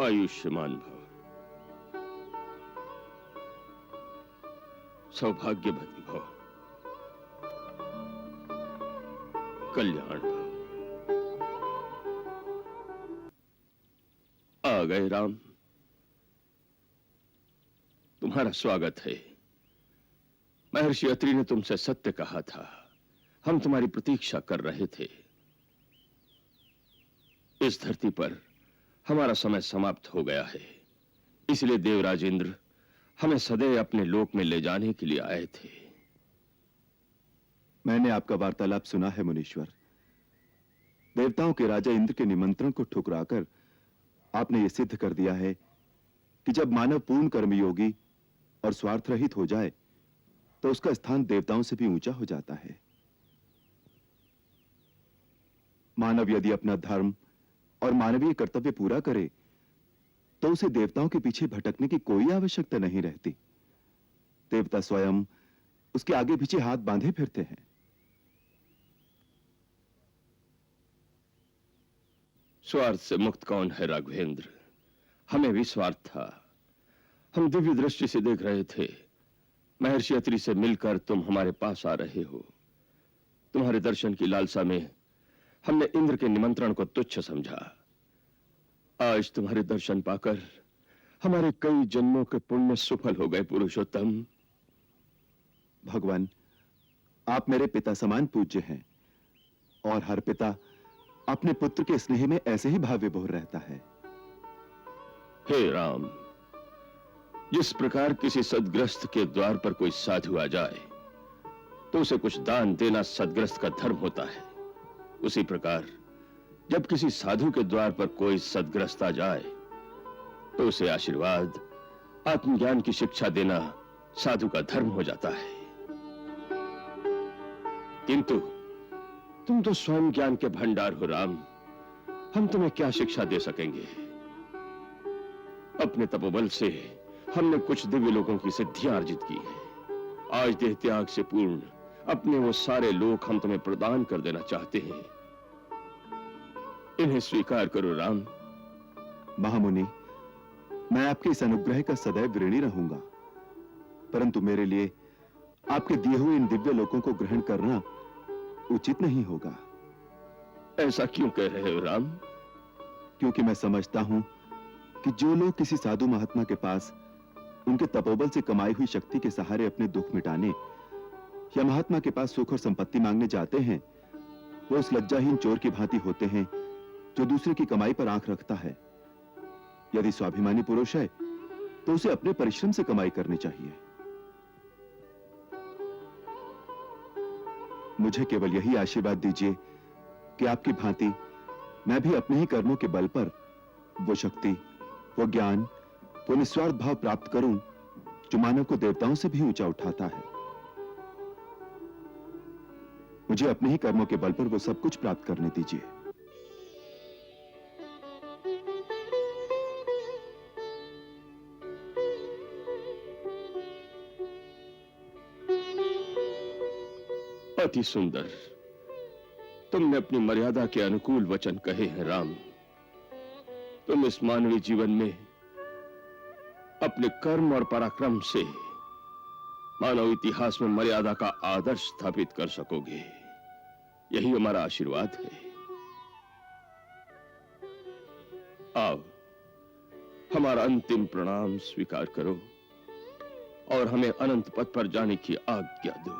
आयुष्मान भव, सौभाग्यवती भव, कल्याण भव। आ गए राम, तुम्हारा स्वागत है। महर्षि अत्रि ने तुमसे सत्य कहा था, हम तुम्हारी प्रतीक्षा कर रहे थे। इस धरती पर हमारा समय समाप्त हो गया है, इसलिए देवराज इंद्र हमें सदैव अपने लोक में ले जाने के लिए आए थे। मैंने आपका वार्तालाप सुना है मुनीश्वर। देवताओं के राजा इंद्र के निमंत्रण को ठुकराकर आपने यह सिद्ध कर दिया है कि जब मानव पूर्ण कर्मयोगी और स्वार्थ रहित हो जाए तो उसका स्थान देवताओं से भी ऊंचा हो जाता है। मानव यदि अपना धर्म और मानवीय कर्तव्य पूरा करे तो उसे देवताओं के पीछे भटकने की कोई आवश्यकता नहीं रहती। देवता स्वयं उसके आगे पीछे हाथ बांधे फिरते हैं। स्वार्थ से मुक्त कौन है राघवेंद्र? हमें भी स्वार्थ था। हम दिव्य दृष्टि से देख रहे थे, महर्षि अत्रि से मिलकर तुम हमारे पास आ रहे हो। तुम्हारे दर्शन की लालसा में हमने इंद्र के निमंत्रण को तुच्छ समझा। आज तुम्हारे दर्शन पाकर हमारे कई जन्मों के पुण्य सफल हो गए पुरुषोत्तम। भगवान, आप मेरे पिता समान पूज्य हैं और हर पिता अपने पुत्र के स्नेह में ऐसे ही भाव विभोर रहता है। हे राम, जिस प्रकार किसी सदग्रस्त के द्वार पर कोई साधु आ जाए तो उसे कुछ दान देना सदग्रस्त का धर्म होता है, उसी प्रकार जब किसी साधु के द्वार पर कोई सदग्रस्त आ जाए तो उसे आशीर्वाद, आत्मज्ञान की शिक्षा देना साधु का धर्म हो जाता है। किंतु तुम तो स्वयं ज्ञान के भंडार हो राम, हम तुम्हें क्या शिक्षा दे सकेंगे? अपने तपोबल से हमने कुछ दिव्य लोगों की सिद्धियां अर्जित की है। आज देह त्याग से पूर्ण अपने वो सारे लोक हम तुम्हें प्रदान कर देना चाहते हैं। इन्हें स्वीकार करो राम। महामुनि, मैं आपके इस अनुग्रह का सदैव ऋणी रहूंगा, परंतु मेरे लिए आपके दिए हुए इन दिव्य लोकों को ग्रहण करना उचित नहीं होगा। ऐसा क्यों कह रहे हो राम? क्योंकि मैं समझता हूं कि जो लोग किसी साधु महात्मा के पास उनके तपोबल से कमाई हुई शक्ति के सहारे अपने दुख मिटाने या महात्मा के पास सुख और संपत्ति मांगने जाते हैं, वो उस लज्जाहीन चोर की भांति होते हैं जो दूसरे की कमाई पर आंख रखता है। यदि स्वाभिमानी पुरुष है तो उसे अपने परिश्रम से कमाई करनी चाहिए। मुझे केवल यही आशीर्वाद दीजिए कि आपकी भांति मैं भी अपने ही कर्मों के बल पर वो शक्ति, वो ज्ञान, वो निस्वार्थ भाव प्राप्त करूं जो मानव को देवताओं से भी ऊंचा उठाता है। मुझे अपने ही कर्मों के बल पर वो सब कुछ प्राप्त करने दीजिए। अति सुंदर, तुमने अपनी मर्यादा के अनुकूल वचन कहे हैं राम। तुम इस मानवीय जीवन में अपने कर्म और पराक्रम से मानव इतिहास में मर्यादा का आदर्श स्थापित कर सकोगे, यही हमारा आशीर्वाद है। आओ, हमारा अंतिम प्रणाम स्वीकार करो और हमें अनंत पथ पर जाने की आज्ञा दो।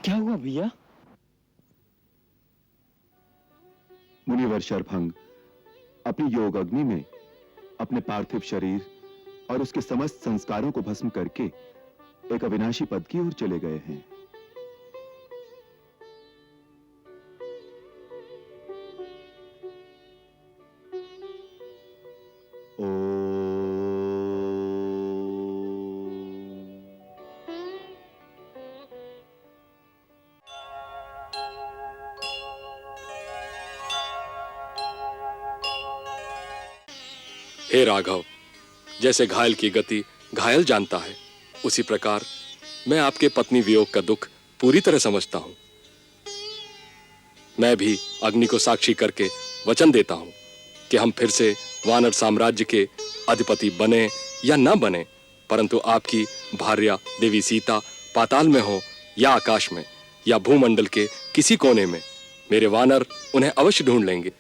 क्या हुआ भैया? मुनिवर शरभंग अपनी योग अग्नि में अपने पार्थिव शरीर और उसके समस्त संस्कारों को भस्म करके एक अविनाशी पद की ओर चले गए हैं। हे राघव, जैसे घायल की गति घायल जानता है, उसी प्रकार मैं आपके पत्नी वियोग का दुख पूरी तरह समझता हूं। मैं भी अग्नि को साक्षी करके वचन देता हूं कि हम फिर से वानर साम्राज्य के अधिपति बने या न बने, परंतु आपकी भार्या देवी सीता पाताल में हो या आकाश में या भूमंडल के किसी कोने में, मेरे वानर उन्हें अवश्य ढूंढ लेंगे।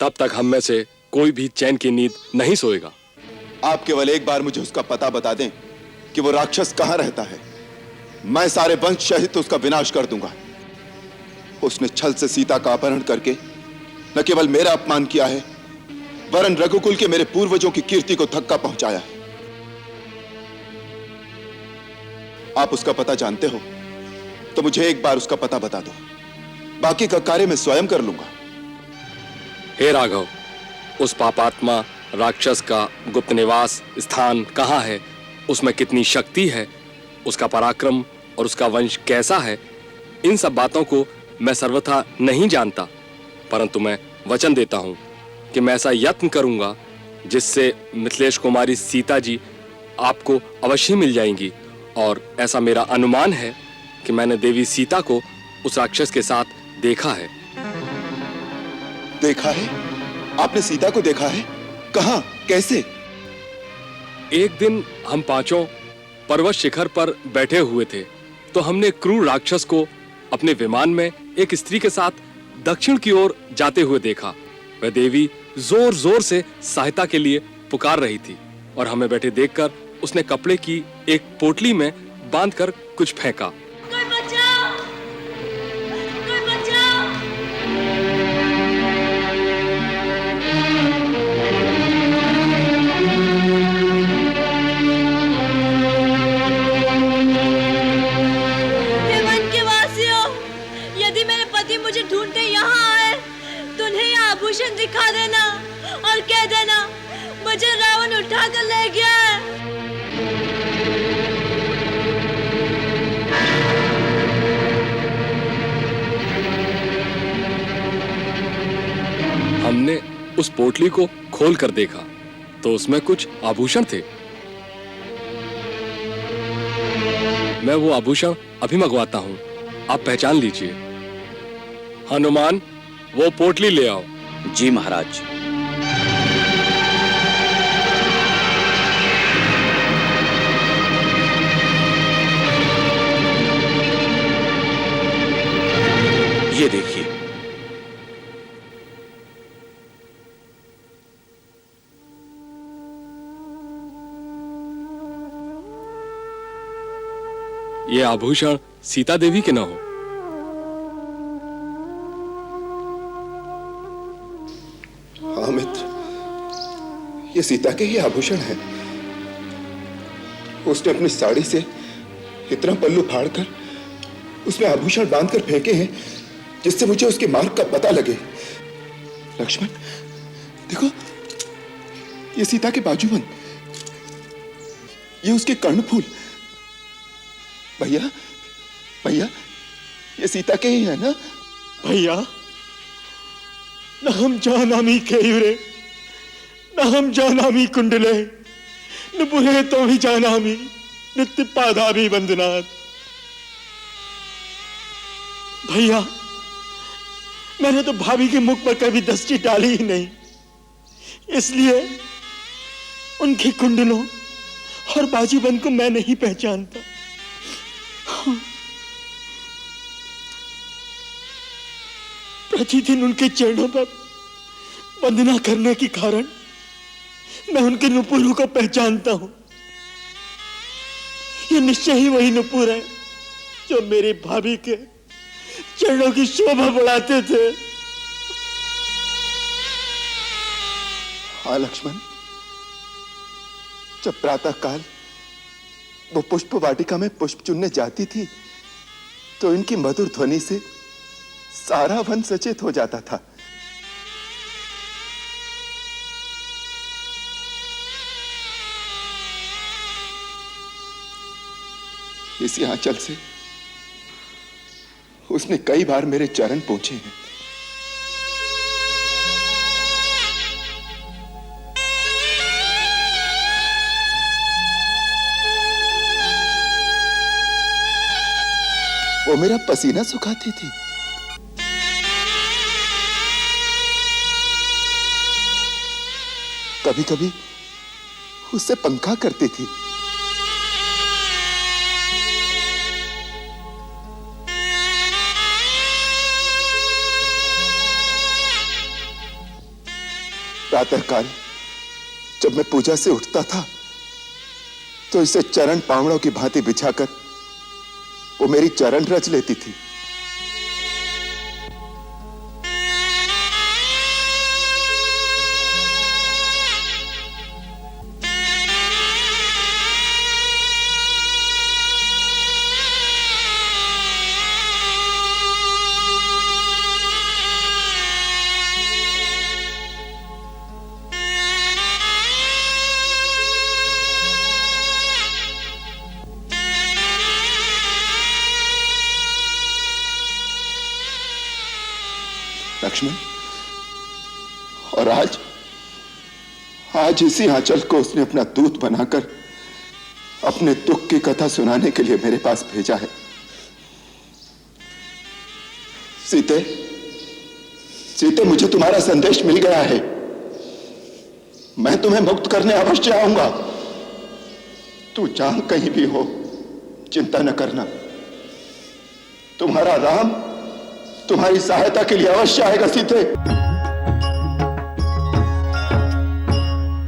तब तक हम में से कोई भी चैन की नींद नहीं सोएगा। आप केवल एक बार मुझे उसका पता बता दें कि वो राक्षस कहां रहता है। मैं सारे वंश सहित उसका विनाश कर दूंगा। उसने छल से सीता का अपहरण करके न केवल मेरा अपमान किया है, वरन रघुकुल के मेरे पूर्वजों की कीर्ति को धक्का पहुंचाया है। आप उसका पता जानते हो तो मुझे एक बार उसका पता बता दो, बाकी का कार्य मैं स्वयं कर लूंगा। हे राघव, उस पापात्मा राक्षस का गुप्त निवास स्थान कहाँ है, उसमें कितनी शक्ति है, उसका पराक्रम और उसका वंश कैसा है, इन सब बातों को मैं सर्वथा नहीं जानता, परंतु मैं वचन देता हूं कि मैं ऐसा यत्न करूंगा जिससे मिथिलेश कुमारी सीता जी आपको अवश्य मिल जाएंगी। और ऐसा मेरा अनुमान है कि मैंने देवी सीता को उस राक्षस के साथ देखा है। देखा है? आपने सीता को देखा है? कहां? कैसे? एक दिन हम पांचों पर्वत शिखर पर बैठे हुए थे तो हमने क्रूर राक्षस को अपने विमान में एक स्त्री के साथ दक्षिण की ओर जाते हुए देखा। वह देवी जोर जोर से सहायता के लिए पुकार रही थी और हमें बैठे देखकर उसने कपड़े की एक पोटली में बांधकर कुछ फेंका। कोई बचाओ! कोई बचाओ! हे वन के वासियों, यदि मेरे पति मुझे ढूंढते यहाँ आए तो उन्हें यह आभूषण दिखा देना और कह देना मुझे रावण उठा कर ले गया है। हमने उस पोटली को खोल कर देखा तो उसमें कुछ आभूषण थे। मैं वो आभूषण अभी मंगवाता हूं, आप पहचान लीजिए। हनुमान, वो पोटली ले आओ। जी महाराज। ये देखिए। ये आभूषण सीता देवी के न हो? हाँ मित्र, ये सीता के ही आभूषण है। उसने अपनी साड़ी से इतना पल्लू फाड़कर उसमें आभूषण बांधकर फेंके हैं जिससे मुझे उसके मार्ग का पता लगे। लक्ष्मण, देखो, ये सीता के बाजूबंद, ये उसके कर्णफूल। भैया, भैया, ये सीता के ही है ना? भैया, न हम जानामी केयुरे, न हम जानामी कुंडले, न बुरे तो भी जानामी नित्य पादामी वंदनात्। भैया, मैंने तो भाभी के मुख पर कभी दृष्टि डाली ही नहीं, इसलिए उनके कुंडलों और बाजूबंद को मैं नहीं पहचानता। प्रतिदिन उनके चरणों पर वंदना करने के कारण मैं उनके नुपुरों को पहचानता हूं। ये निश्चय ही वही नुपुर है जो मेरी भाभी के चरणों की शोभा बढ़ाते थे। हाँ लक्ष्मण, जब प्रातःकाल वो पुष्प वाटिका में पुष्प चुनने जाती थी तो इनकी मधुर ध्वनि से सारा वन सचेत हो जाता था। इस आंचल से उसने कई बार मेरे चरण पोंछे हैं। वो मेरा पसीना सुखाती थी। कभी कभी उससे पंखा करती थी। प्रातःकाल जब मैं पूजा से उठता था तो इसे चरण पावड़ों की भांति बिछाकर वो मेरी चरण रच लेती थी। लक्ष्मण, और आज इसी आंचल को उसने अपना दूत बनाकर अपने दुख की कथा सुनाने के लिए मेरे पास भेजा है। सीते, सीते, मुझे तुम्हारा संदेश मिल गया है। मैं तुम्हें मुक्त करने अवश्य आऊंगा। तू जहां कहीं भी हो, चिंता न करना। तुम्हारा राम तुम्हारी सहायता के लिए अवश्य आएगा सीते।